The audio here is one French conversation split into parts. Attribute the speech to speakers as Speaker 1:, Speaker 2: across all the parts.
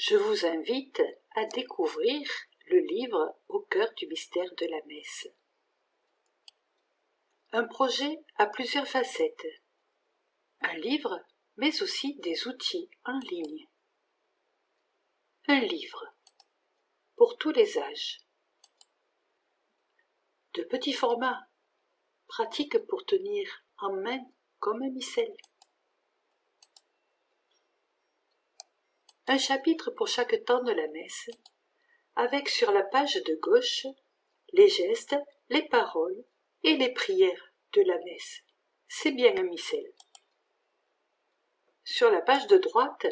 Speaker 1: Je vous invite à découvrir le livre Au cœur du mystère de la messe. Un projet à plusieurs facettes. Un livre, mais aussi des outils en ligne. Un livre pour tous les âges. De petits formats, pratiques pour tenir en main comme un missel. Un chapitre pour chaque temps de la messe, avec sur la page de gauche les gestes, les paroles et les prières de la messe. C'est bien un missel. Sur la page de droite,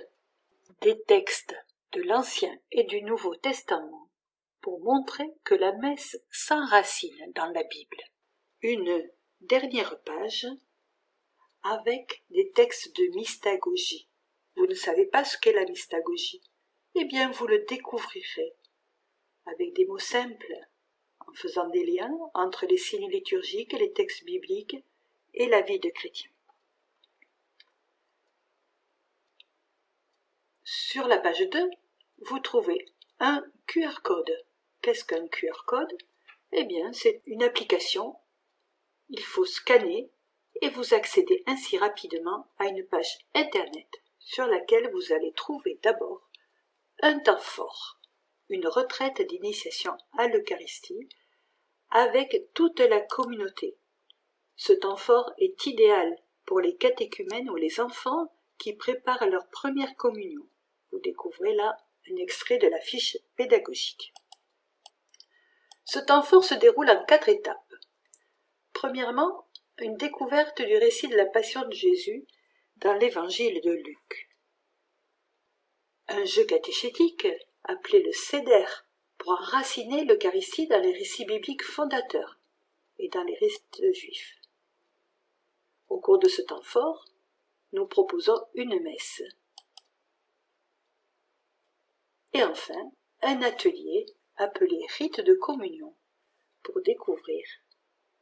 Speaker 1: des textes de l'Ancien et du Nouveau Testament pour montrer que la messe s'enracine dans la Bible. Une dernière page avec des textes de mystagogie. Vous ne savez pas ce qu'est la mystagogie? Eh bien, vous le découvrirez avec des mots simples, en faisant des liens entre les signes liturgiques, les textes bibliques et la vie de chrétien. Sur la page 2, vous trouvez un QR code. Qu'est-ce qu'un QR code? Eh bien, c'est une application. Il faut scanner et vous accédez ainsi rapidement à une page internet sur laquelle vous allez trouver d'abord un temps fort, une retraite d'initiation à l'Eucharistie avec toute la communauté. Ce temps fort est idéal pour les catéchumènes ou les enfants qui préparent leur première communion. Vous découvrez là un extrait de la fiche pédagogique. Ce temps fort se déroule en 4 étapes. Premièrement, une découverte du récit de la Passion de Jésus dans l'évangile de Luc. Un jeu catéchétique, appelé le Seder, pour enraciner l'Eucharistie dans les récits bibliques fondateurs et dans les rites juifs. Au cours de ce temps fort, nous proposons une messe. Et enfin, un atelier appelé rite de communion pour découvrir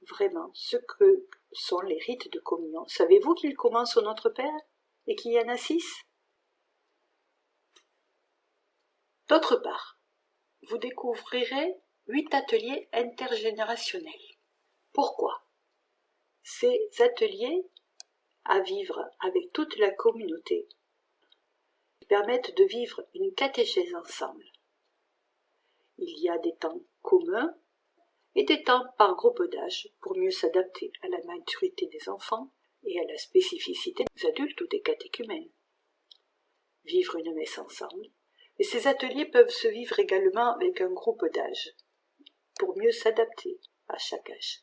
Speaker 1: vraiment ce que sont les rites de communion. Savez-vous qu'ils commencent au Notre Père et qu'il y en a 6? D'autre part, vous découvrirez 8 ateliers intergénérationnels. Pourquoi? Ces ateliers à vivre avec toute la communauté permettent de vivre une catéchèse ensemble. Il y a des temps communs et des temps par groupe d'âge pour mieux s'adapter à la maturité des enfants et à la spécificité des adultes ou des catéchumènes. Vivre une messe ensemble. Et ces ateliers peuvent se vivre également avec un groupe d'âge pour mieux s'adapter à chaque âge.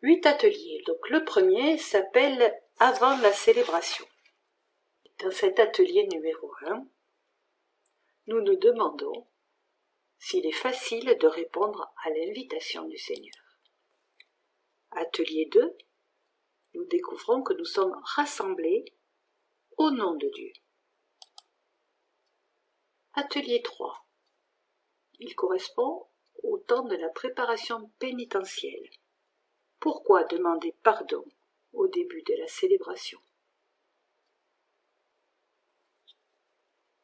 Speaker 1: 8 ateliers. Donc le premier s'appelle « Avant la célébration ». Dans cet atelier numéro 1, nous nous demandons s'il est facile de répondre à l'invitation du Seigneur. Atelier 2, nous découvrons que nous sommes rassemblés au nom de Dieu. Atelier 3, il correspond au temps de la préparation pénitentielle. Pourquoi demander pardon au début de la célébration?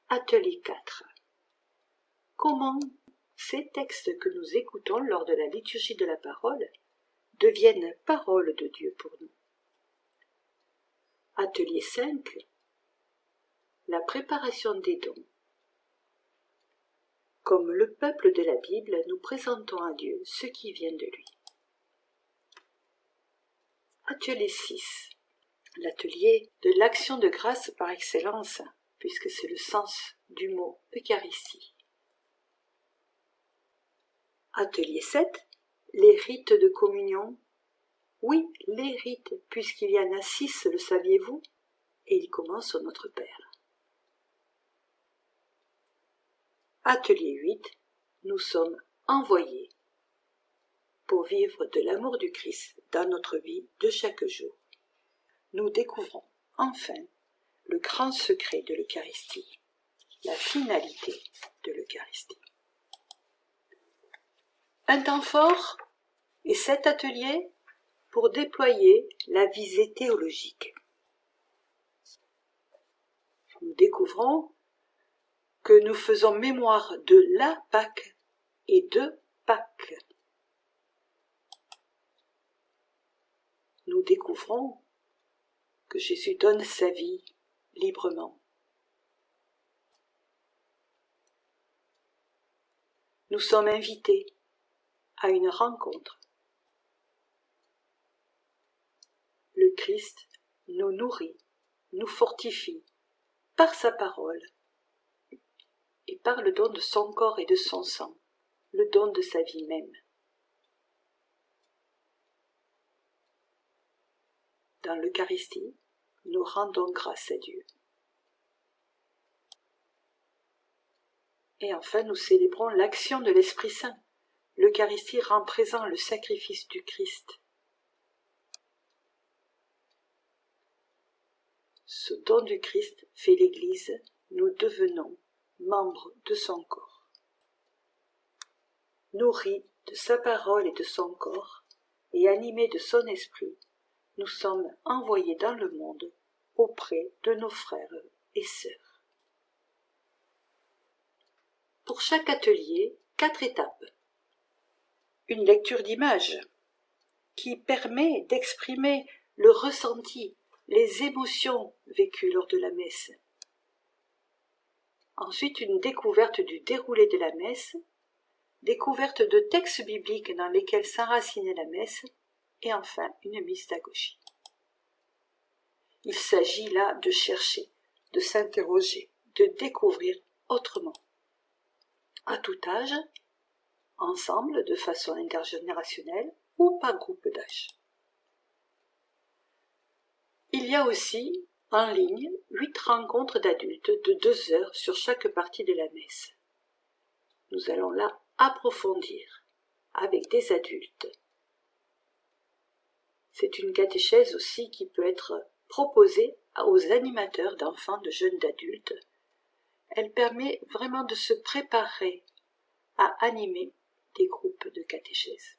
Speaker 1: Atelier 4. Comment ces textes que nous écoutons lors de la liturgie de la parole deviennent parole de Dieu pour nous? Atelier 5. La préparation des dons. Comme le peuple de la Bible, nous présentons à Dieu ce qui vient de lui. Atelier 6. L'atelier de l'action de grâce par excellence, puisque c'est le sens du mot Eucharistie. Atelier 7. Les rites de communion. Oui, les rites, puisqu'il y en a 6, le saviez-vous? Et ils commencent au Notre Père. Atelier 8. Nous sommes envoyés pour vivre de l'amour du Christ dans notre vie de chaque jour. Nous découvrons enfin le grand secret de l'Eucharistie, la finalité de l'Eucharistie. Un temps fort et 7 ateliers pour déployer la visée théologique. nous découvrons que nous faisons mémoire de la Pâque et de Pâques. Nous découvrons que Jésus donne sa vie librement. Nous sommes invités à une rencontre. Le Christ nous nourrit, nous fortifie par sa parole et par le don de son corps et de son sang, le don de sa vie même. Dans l'Eucharistie, nous rendons grâce à Dieu. Et enfin, nous célébrons l'action de l'Esprit Saint. L'Eucharistie rend présent le sacrifice du Christ. Ce don du Christ fait l'Église, nous devenons membres de son corps. Nourris de sa parole et de son corps, et animés de son esprit, nous sommes envoyés dans le monde auprès de nos frères et sœurs. Pour chaque atelier, 4 étapes. Une lecture d'images qui permet d'exprimer le ressenti, les émotions vécues lors de la messe. Ensuite, une découverte du déroulé de la messe, découverte de textes bibliques dans lesquels s'enracinait la messe, et enfin une mystagogie. Il s'agit là de chercher, de s'interroger, de découvrir autrement. À tout âge, ensemble, de façon intergénérationnelle ou par groupe d'âge. Il y a aussi, en ligne, 8 rencontres d'adultes de 2 heures sur chaque partie de la messe. Nous allons là approfondir avec des adultes. C'est une catéchèse aussi qui peut être proposée aux animateurs d'enfants, de jeunes, d'adultes. Elle permet vraiment de se préparer à animer des groupes de catéchèse.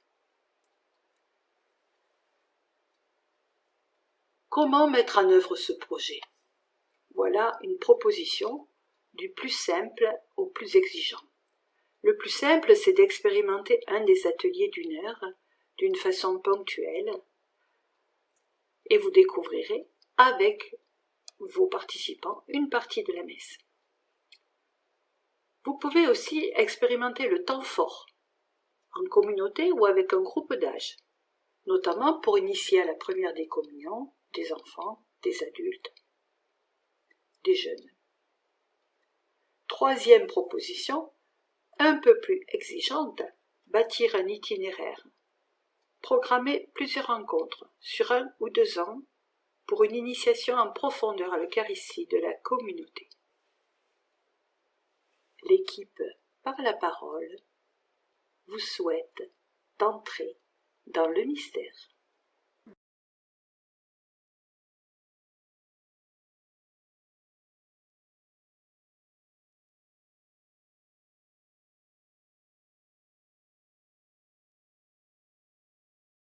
Speaker 1: Comment mettre en œuvre ce projet? Voilà une proposition du plus simple au plus exigeant. Le plus simple, c'est d'expérimenter un des ateliers d'1 heure d'une façon ponctuelle et vous découvrirez avec vos participants une partie de la messe. Vous pouvez aussi expérimenter le temps fort, en communauté ou avec un groupe d'âge, notamment pour initier à la première des communions des enfants, des adultes, des jeunes. 3e proposition, un peu plus exigeante, bâtir un itinéraire. Programmer plusieurs rencontres sur 1 ou 2 ans pour une initiation en profondeur à l'Eucharistie de la communauté. L'équipe par la parole vous souhaite d'entrer dans le mystère.